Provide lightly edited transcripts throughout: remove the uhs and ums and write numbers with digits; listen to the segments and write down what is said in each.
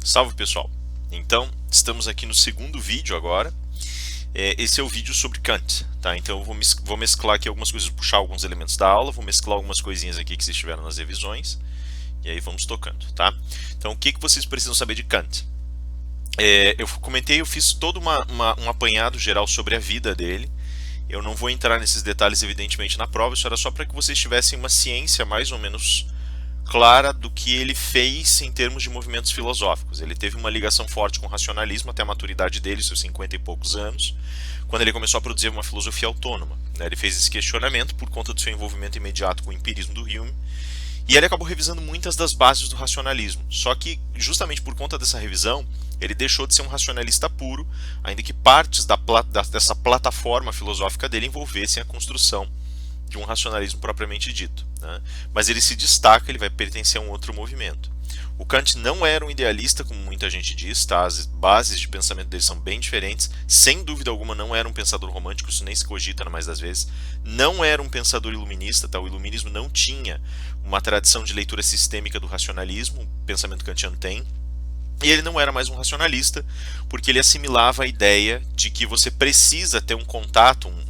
Salve pessoal! Então, estamos aqui no segundo vídeo agora. Esse é o vídeo sobre Kant, tá? Então eu vou mesclar aqui algumas coisas, puxar alguns elementos da aula, vou mesclar algumas coisinhas aqui que vocês tiveram nas revisões, e aí vamos tocando, tá? Então o que vocês precisam saber de Kant? Eu comentei, eu fiz todo um apanhado geral sobre a vida dele. Eu não vou entrar nesses detalhes, evidentemente, na prova, isso era só para que vocês tivessem uma ciência mais ou menos clara do que ele fez em termos de movimentos filosóficos. Ele teve uma ligação forte com o racionalismo até a maturidade dele, seus 50 e poucos anos, quando ele começou a produzir uma filosofia autônoma. Ele fez esse questionamento por conta do seu envolvimento imediato com o empirismo do Hume, e ele acabou revisando muitas das bases do racionalismo. Só que, justamente por conta dessa revisão, ele deixou de ser um racionalista puro, ainda que partes dessa plataforma filosófica dele envolvessem a construção de um racionalismo propriamente dito, né? Mas ele se destaca, ele vai pertencer a um outro movimento. O Kant não era um idealista, como muita gente diz, tá? As bases de pensamento dele são bem diferentes. Sem dúvida alguma, não era um pensador romântico, isso nem se cogita na mais das vezes. Não era um pensador iluminista, tá? O iluminismo não tinha uma tradição de leitura sistêmica do racionalismo, o pensamento kantiano tem. E ele não era mais um racionalista, porque ele assimilava a ideia de que você precisa ter um contato, um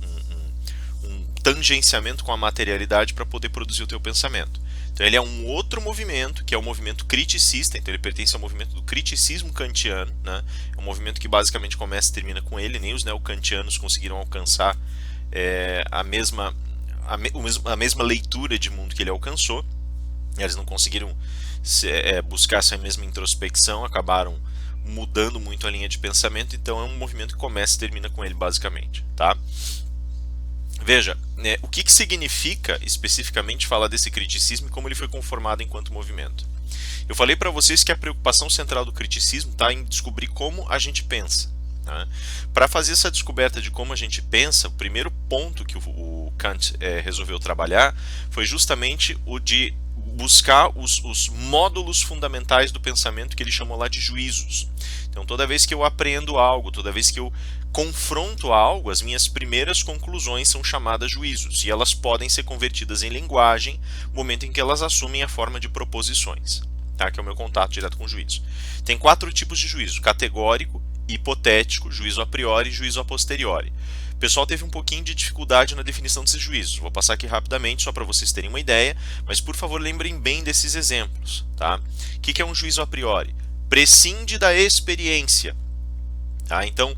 tangenciamento com a materialidade para poder produzir o teu pensamento. Então ele é um outro movimento, que é o movimento criticista, então ele pertence ao movimento do criticismo kantiano, né? É um movimento que basicamente começa e termina com ele, nem os neokantianos conseguiram alcançar a mesma leitura de mundo que ele alcançou. Eles não conseguiram buscar essa mesma introspecção, acabaram mudando muito a linha de pensamento, então é um movimento que começa e termina com ele basicamente, tá? Veja, o que significa especificamente falar desse criticismo e como ele foi conformado enquanto movimento. Eu falei para vocês que a preocupação central do criticismo está em descobrir como a gente pensa. Tá? Para fazer essa descoberta de como a gente pensa, o primeiro ponto que o Kant resolveu trabalhar foi justamente o de buscar os módulos fundamentais do pensamento, que ele chamou lá de juízos. Então toda vez que eu aprendo algo, toda vez que eu confronto algo, as minhas primeiras conclusões são chamadas juízos, e elas podem ser convertidas em linguagem no momento em que elas assumem a forma de proposições, tá? Que é o meu contato direto com o juízo. Tem 4 tipos de juízo: categórico, hipotético, juízo a priori e juízo a posteriori. O pessoal teve um pouquinho de dificuldade na definição desses juízos. Vou passar aqui rapidamente só para vocês terem uma ideia, mas por favor lembrem bem desses exemplos, tá? O que é um juízo a priori? Prescinde da experiência, tá? Então,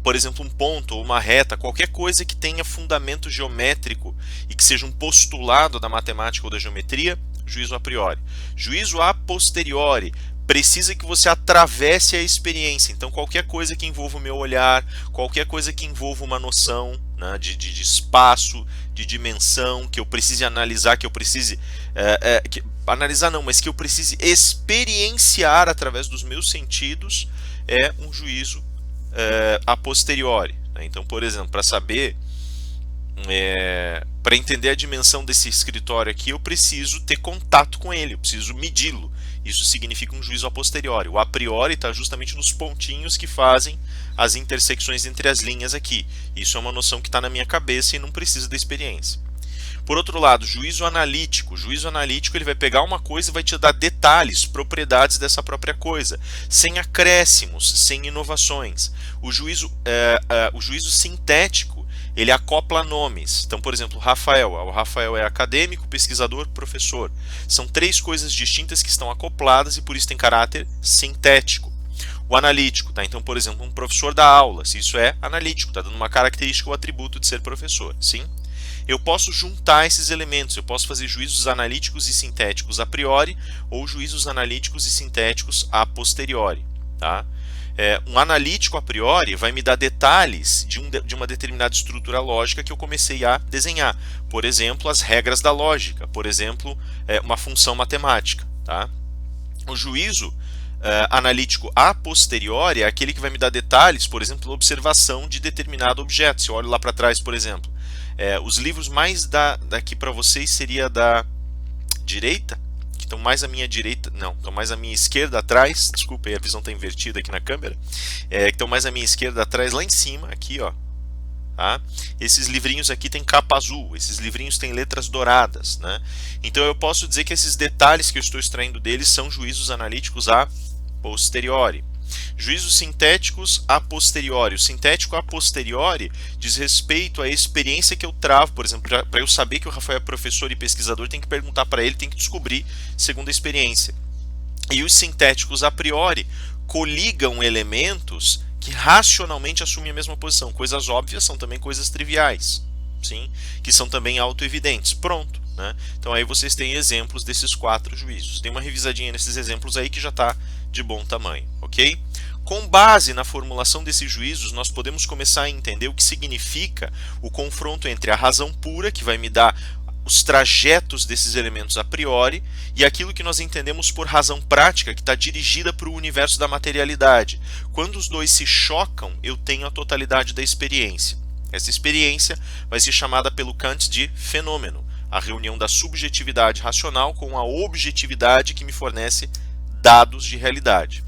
por exemplo, um ponto ou uma reta, qualquer coisa que tenha fundamento geométrico e que seja um postulado da matemática ou da geometria, juízo a priori. Juízo a posteriori, precisa que você atravesse a experiência. Então qualquer coisa que envolva o meu olhar, qualquer coisa que envolva uma noção, né, de espaço, de dimensão, que eu precise analisar, que eu precise analisar não, mas que eu precise experienciar através dos meus sentidos, é um juízo a posteriori, né? Então, por exemplo, para saber, para entender a dimensão desse escritório aqui, eu preciso ter contato com ele, eu preciso medi-lo. Isso significa um juízo a posteriori. O a priori está justamente nos pontinhos que fazem as intersecções entre as linhas aqui. Isso é uma noção que está na minha cabeça e não precisa da experiência. Por outro lado, juízo analítico. O juízo analítico, ele vai pegar uma coisa e vai te dar detalhes, propriedades dessa própria coisa, sem acréscimos, sem inovações. O juízo sintético, ele acopla nomes. Então, por exemplo, o Rafael é acadêmico, pesquisador, professor. São 3 coisas distintas que estão acopladas e por isso tem caráter sintético. O analítico, tá? Então, por exemplo, um professor dá aula, se isso é analítico, está dando uma característica ou atributo de ser professor, sim? Eu posso juntar esses elementos, eu posso fazer juízos analíticos e sintéticos a priori ou juízos analíticos e sintéticos a posteriori, tá? Um analítico a priori vai me dar detalhes de uma determinada estrutura lógica que eu comecei a desenhar. Por exemplo, as regras da lógica, por exemplo, uma função matemática, tá? O juízo analítico a posteriori é aquele que vai me dar detalhes, por exemplo, observação de determinado objeto. Se eu olho lá para trás, por exemplo, os livros mais daqui para vocês seria da direita, que estão mais à minha direita, não, estão mais à minha esquerda atrás, desculpa, a visão está invertida aqui na câmera, que estão mais à minha esquerda atrás, lá em cima, aqui, ó. Tá? Esses livrinhos aqui tem capa azul, esses livrinhos têm letras douradas, né? Então eu posso dizer que esses detalhes que eu estou extraindo deles são juízos analíticos a posteriori. Juízos sintéticos a posteriori. O sintético a posteriori diz respeito à experiência que eu travo, por exemplo, para eu saber que o Rafael é professor e pesquisador, tem que perguntar para ele, tem que descobrir segundo a experiência. E os sintéticos a priori coligam elementos que racionalmente assumem a mesma posição. Coisas óbvias são também coisas triviais, sim, que são também autoevidentes. Pronto, né? Então aí vocês têm exemplos desses 4 juízos. Tem uma revisadinha nesses exemplos aí que já está de bom tamanho, ok? Com base na formulação desses juízos, nós podemos começar a entender o que significa o confronto entre a razão pura, que vai me dar os trajetos desses elementos a priori, e aquilo que nós entendemos por razão prática, que está dirigida para o universo da materialidade. Quando os dois se chocam, eu tenho a totalidade da experiência. Essa experiência vai ser chamada pelo Kant de fenômeno, a reunião da subjetividade racional com a objetividade que me fornece dados de realidade.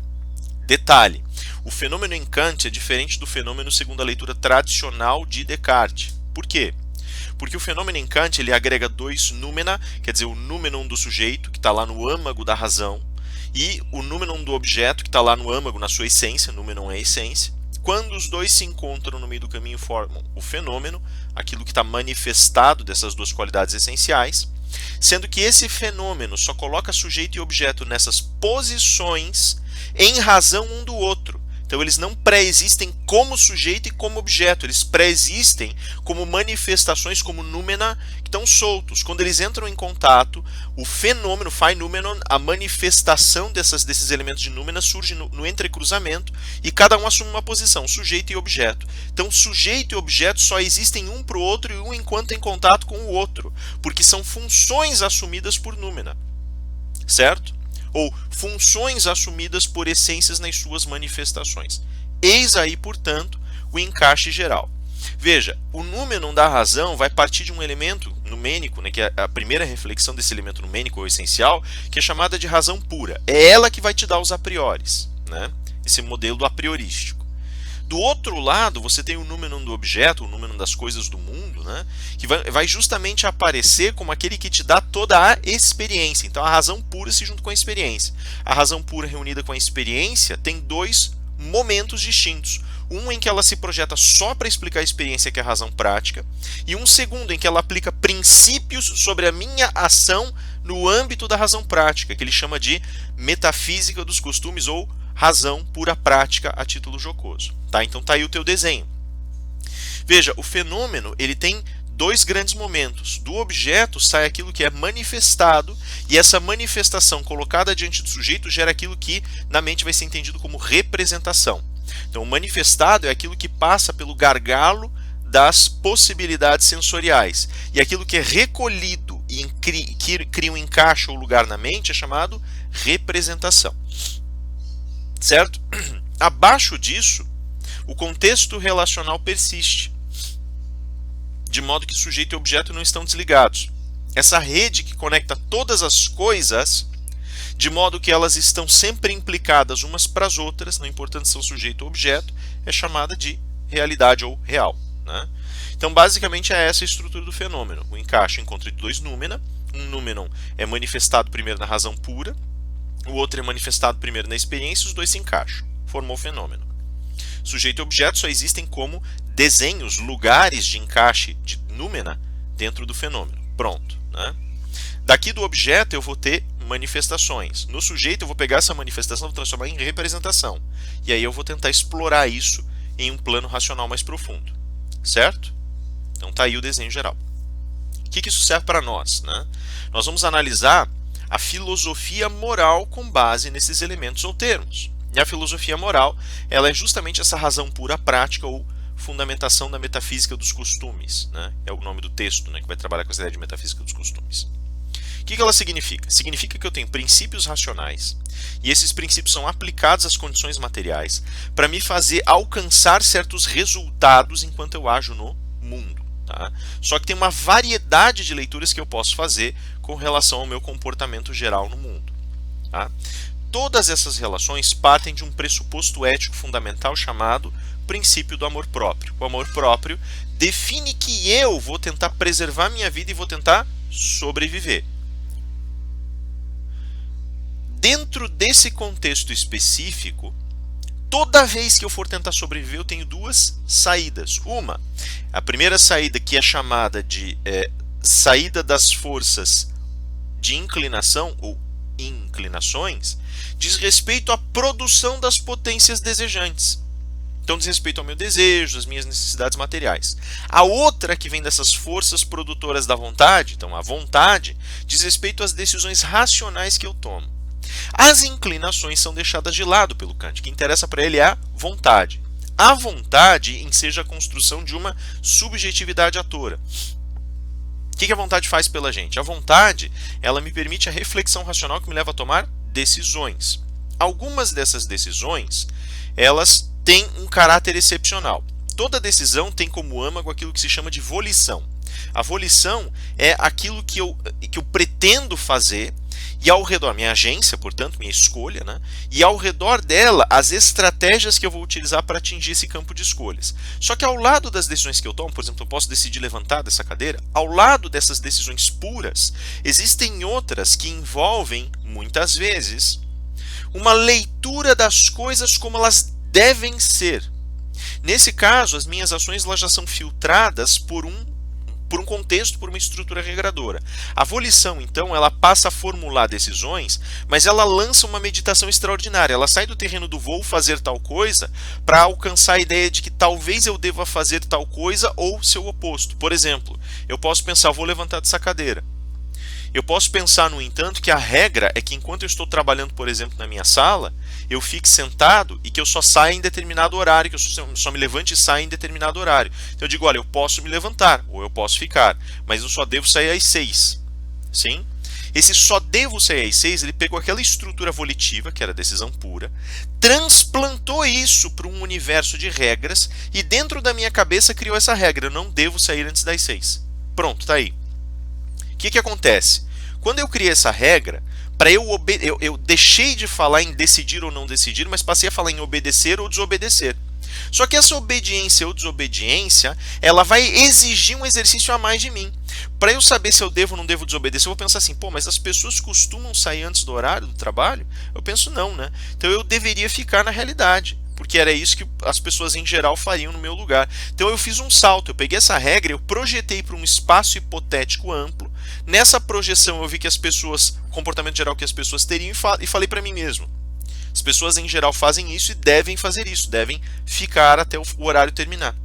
Detalhe, o fenômeno em Kant é diferente do fenômeno segundo a leitura tradicional de Descartes. Por quê? Porque o fenômeno em Kant ele agrega 2 noumena, quer dizer, o noumenon do sujeito, que está lá no âmago da razão, e o noumenon do objeto, que está lá no âmago, na sua essência, noumenon é a essência. Quando os dois se encontram no meio do caminho, formam o fenômeno, aquilo que está manifestado dessas 2 qualidades essenciais, sendo que esse fenômeno só coloca sujeito e objeto nessas posições em razão um do outro. Então eles não pré-existem como sujeito e como objeto, eles pré-existem como manifestações, como noumena, que estão soltos. Quando eles entram em contato, o fenômeno, phenomenon, a manifestação desses elementos de noumena surge no entrecruzamento e cada um assume uma posição, sujeito e objeto. Então sujeito e objeto só existem um para o outro e um enquanto em contato com o outro, porque são funções assumidas por noumena, certo? Ou funções assumidas por essências nas suas manifestações. Eis aí, portanto, o encaixe geral. Veja, o noumenon da razão vai partir de um elemento numênico, né, que é a primeira reflexão desse elemento numênico ou essencial, que é chamada de razão pura. É ela que vai te dar os a prioris, né? Esse modelo a priorístico. Do outro lado, você tem o noumenon do objeto, o noumenon das coisas do mundo, né, que vai justamente aparecer como aquele que te dá toda a experiência. Então, a razão pura se junta com a experiência. A razão pura reunida com a experiência tem 2 momentos distintos. Um em que ela se projeta só para explicar a experiência, que é a razão prática, e um segundo em que ela aplica princípios sobre a minha ação no âmbito da razão prática, que ele chama de metafísica dos costumes ou razão pura prática a título jocoso. Tá? Então tá aí o teu desenho. Veja, o fenômeno ele tem 2 grandes momentos. Do objeto sai aquilo que é manifestado, e essa manifestação colocada diante do sujeito gera aquilo que na mente vai ser entendido como representação. Então o manifestado é aquilo que passa pelo gargalo das possibilidades sensoriais. E aquilo que é recolhido e que cria um encaixe ou lugar na mente é chamado representação. Certo? Abaixo disso, o contexto relacional persiste, de modo que sujeito e objeto não estão desligados. Essa rede que conecta todas as coisas, de modo que elas estão sempre implicadas umas para as outras, não importando se são sujeito ou objeto, é chamada de realidade ou real, né? Então, basicamente, é essa a estrutura do fenômeno. O encaixe encontra de 2 noumena. Um noumenon é manifestado primeiro na razão pura, o outro é manifestado primeiro na experiência, os 2 se encaixam. Formou o fenômeno. Sujeito e objeto só existem como desenhos, lugares de encaixe de noumena dentro do fenômeno. Pronto, né? Daqui do objeto eu vou ter manifestações. No sujeito eu vou pegar essa manifestação e vou transformar em representação. E aí eu vou tentar explorar isso em um plano racional mais profundo. Certo? Então tá aí o desenho geral. O que isso serve para nós, né? Nós vamos analisar a filosofia moral com base nesses elementos ou termos. E a filosofia moral, ela é justamente essa razão pura prática ou fundamentação da metafísica dos costumes, né? É o nome do texto, né, que vai trabalhar com essa ideia de metafísica dos costumes. O que ela significa? Significa que eu tenho princípios racionais e esses princípios são aplicados às condições materiais para me fazer alcançar certos resultados enquanto eu ajo no mundo. Tá? Só que tem uma variedade de leituras que eu posso fazer com relação ao meu comportamento geral no mundo. Tá? Todas essas relações partem de um pressuposto ético fundamental chamado princípio do amor próprio. O amor próprio define que eu vou tentar preservar minha vida e vou tentar sobreviver. dentro desse contexto específico, toda vez que eu for tentar sobreviver, eu tenho duas saídas. A primeira saída, que é chamada de saída das forças de inclinação ou inclinações, diz respeito à produção das potências desejantes. Então diz respeito ao meu desejo, às minhas necessidades materiais. A outra, que vem dessas forças produtoras da vontade, então a vontade, diz respeito às decisões racionais que eu tomo. As inclinações são deixadas de lado pelo Kant. O que interessa para ele é a vontade. A vontade enseja a construção de uma subjetividade atora. O que a vontade faz pela gente? A vontade, ela me permite a reflexão racional que me leva a tomar decisões. Algumas dessas decisões, elas têm um caráter excepcional. Toda decisão tem como âmago aquilo que se chama de volição. A volição é aquilo que eu pretendo fazer, e ao redor, minha agência, portanto, minha escolha, né? E ao redor dela, as estratégias que eu vou utilizar para atingir esse campo de escolhas. Só que ao lado das decisões que eu tomo, por exemplo, eu posso decidir levantar dessa cadeira, ao lado dessas decisões puras, existem outras que envolvem, muitas vezes, uma leitura das coisas como elas devem ser. Nesse caso, as minhas ações elas já são filtradas por um contexto, por uma estrutura regradora. A volição, então, ela passa a formular decisões, mas ela lança uma meditação extraordinária. Ela sai do terreno do vou fazer tal coisa para alcançar a ideia de que talvez eu deva fazer tal coisa ou seu oposto. Por exemplo, eu posso pensar, vou levantar dessa cadeira. Eu posso pensar, no entanto, que a regra é que enquanto eu estou trabalhando, por exemplo, na minha sala, eu fique sentado e que eu só saia em determinado horário, que eu só me levante e saia em determinado horário. Então eu digo, olha, eu posso me levantar ou eu posso ficar, mas eu só devo sair às 6. Sim? Esse só devo sair às 6, ele pegou aquela estrutura volitiva, que era decisão pura, transplantou isso para um universo de regras e dentro da minha cabeça criou essa regra, eu não devo sair antes das 6. Pronto, tá aí. O que acontece? Quando eu criei essa regra, eu deixei de falar em decidir ou não decidir, mas passei a falar em obedecer ou desobedecer. Só que essa obediência ou desobediência, ela vai exigir um exercício a mais de mim. Para eu saber se eu devo ou não devo desobedecer, eu vou pensar assim, pô, mas as pessoas costumam sair antes do horário do trabalho? Eu penso não, né? Então eu deveria ficar na realidade, porque era isso que as pessoas em geral fariam no meu lugar. Então eu fiz um salto, eu peguei essa regra, eu projetei para um espaço hipotético amplo. Nessa projeção eu vi que o comportamento geral que as pessoas teriam e falei para mim mesmo. As pessoas em geral fazem isso e devem fazer isso, devem ficar até o horário terminar.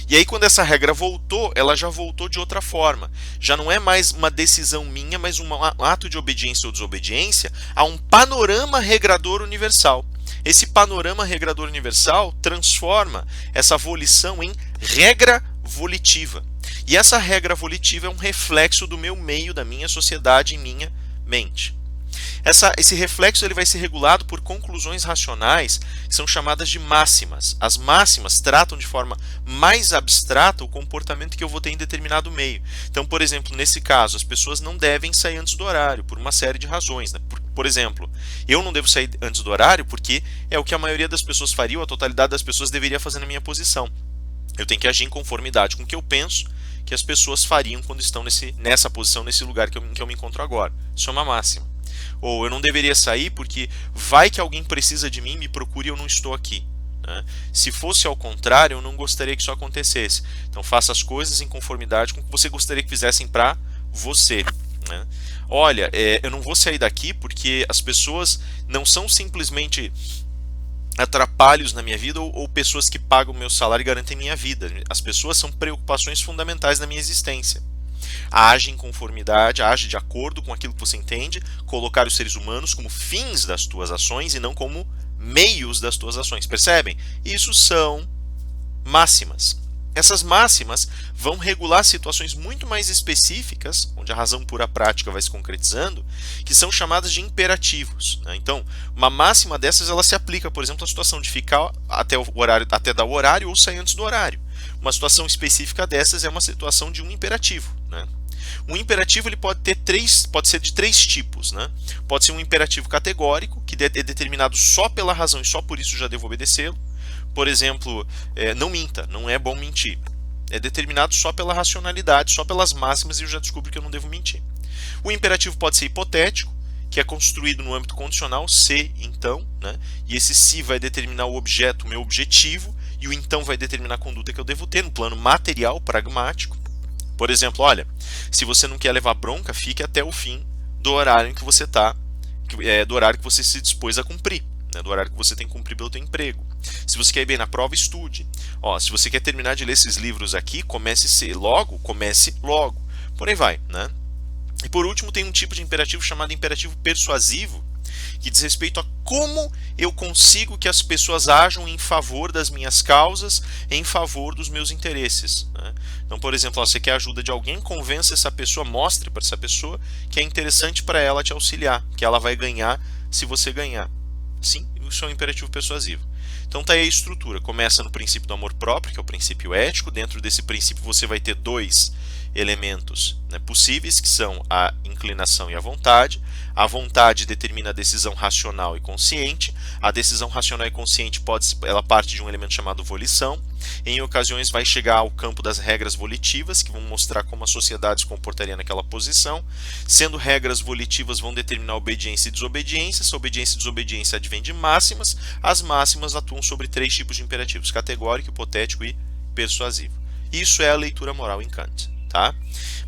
E aí quando essa regra voltou, ela já voltou de outra forma. Já não é mais uma decisão minha, mas um ato de obediência ou desobediência a um panorama regrador universal. Esse panorama regrador universal transforma essa volição em regra volitiva. E essa regra volitiva é um reflexo do meu meio, da minha sociedade e minha mente. Esse reflexo ele vai ser regulado por conclusões racionais que são chamadas de máximas. As máximas tratam de forma mais abstrata o comportamento que eu vou ter em determinado meio. Então, por exemplo, nesse caso, as pessoas não devem sair antes do horário por uma série de razões, né? Por exemplo, eu não devo sair antes do horário porque é o que a maioria das pessoas faria, ou a totalidade das pessoas deveria fazer na minha posição. Eu tenho que agir em conformidade com o que eu penso que as pessoas fariam quando estão nessa posição, nesse lugar que eu me encontro agora. Isso é uma máxima. Ou eu não deveria sair porque vai que alguém precisa de mim, me procure e eu não estou aqui. Né? Se fosse ao contrário, eu não gostaria que isso acontecesse. Então faça as coisas em conformidade com o que você gostaria que fizessem para você. Né? Olha, eu não vou sair daqui porque as pessoas não são simplesmente atrapalhos na minha vida ou pessoas que pagam o meu salário e garantem minha vida. As pessoas são preocupações fundamentais da minha existência. Age em conformidade, age de acordo com aquilo que você entende, colocar os seres humanos como fins das tuas ações e não como meios das tuas ações. Percebem? Isso são máximas. Essas máximas vão regular situações muito mais específicas, onde a razão pura prática vai se concretizando, que são chamadas de imperativos. Né? Então, uma máxima dessas ela se aplica, por exemplo, à situação de ficar até dar o horário ou sair antes do horário. Uma situação específica dessas é uma situação de um imperativo. Né? Um imperativo ele pode ser de três tipos. Né? Pode ser um imperativo categórico, que é determinado só pela razão e só por isso já devo obedecê-lo. Por exemplo, não minta, não é bom mentir. É determinado só pela racionalidade, só pelas máximas e eu já descubro que eu não devo mentir. O imperativo pode ser hipotético, que é construído no âmbito condicional, se, então, né? E esse se vai determinar o objeto, o meu objetivo, e o então vai determinar a conduta que eu devo ter no plano material, pragmático. Por exemplo, olha, se você não quer levar bronca, fique até o fim do horário em que você está, do horário que você se dispôs a cumprir, né? Do horário que você tem que cumprir pelo teu emprego. Se você quer ir bem na prova, estude. Ó, se você quer terminar de ler esses livros aqui, comece logo. Por aí vai, né? E por último, tem um tipo de imperativo chamado imperativo persuasivo, que diz respeito a como eu consigo que as pessoas ajam em favor das minhas causas, em favor dos meus interesses, né? Então, por exemplo, ó, você quer a ajuda de alguém, convença essa pessoa, mostre para essa pessoa que é interessante para ela te auxiliar, que ela vai ganhar se você ganhar. Sim, isso é um imperativo persuasivo. Então tá aí a estrutura. Começa no princípio do amor próprio, que é o princípio ético. Dentro desse princípio você vai ter dois elementos, né, possíveis, que são a inclinação e a vontade. A vontade determina a decisão racional e consciente. A decisão racional e consciente ela parte de um elemento chamado volição. Em ocasiões vai chegar ao campo das regras volitivas, que vão mostrar como a sociedade se comportaria naquela posição. Sendo regras volitivas, vão determinar obediência e desobediência. Essa obediência e desobediência advém de máximas. As máximas atuam sobre três tipos de imperativos: categórico, hipotético e persuasivo. Isso é a leitura moral em Kant. Tá?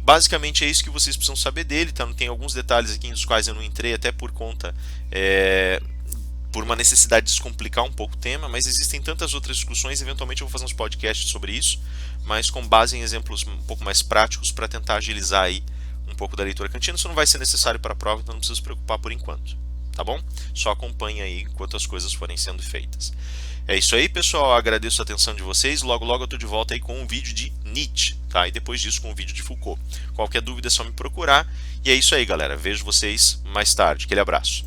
Basicamente é isso que vocês precisam saber dele. Tá? Tem alguns detalhes aqui nos quais eu não entrei, até por conta, por uma necessidade de descomplicar um pouco o tema, mas existem tantas outras discussões. Eventualmente eu vou fazer uns podcasts sobre isso, mas com base em exemplos um pouco mais práticos para tentar agilizar aí um pouco da leitura kantiana. Isso não vai ser necessário para a prova, então não precisa se preocupar por enquanto. Tá bom? Só acompanhe aí enquanto as coisas forem sendo feitas. É isso aí, pessoal. Eu agradeço a atenção de vocês. Logo eu estou de volta aí com um vídeo de Nietzsche, tá? E depois disso com um vídeo de Foucault. Qualquer dúvida é só me procurar. E é isso aí, galera. Vejo vocês mais tarde. Aquele abraço.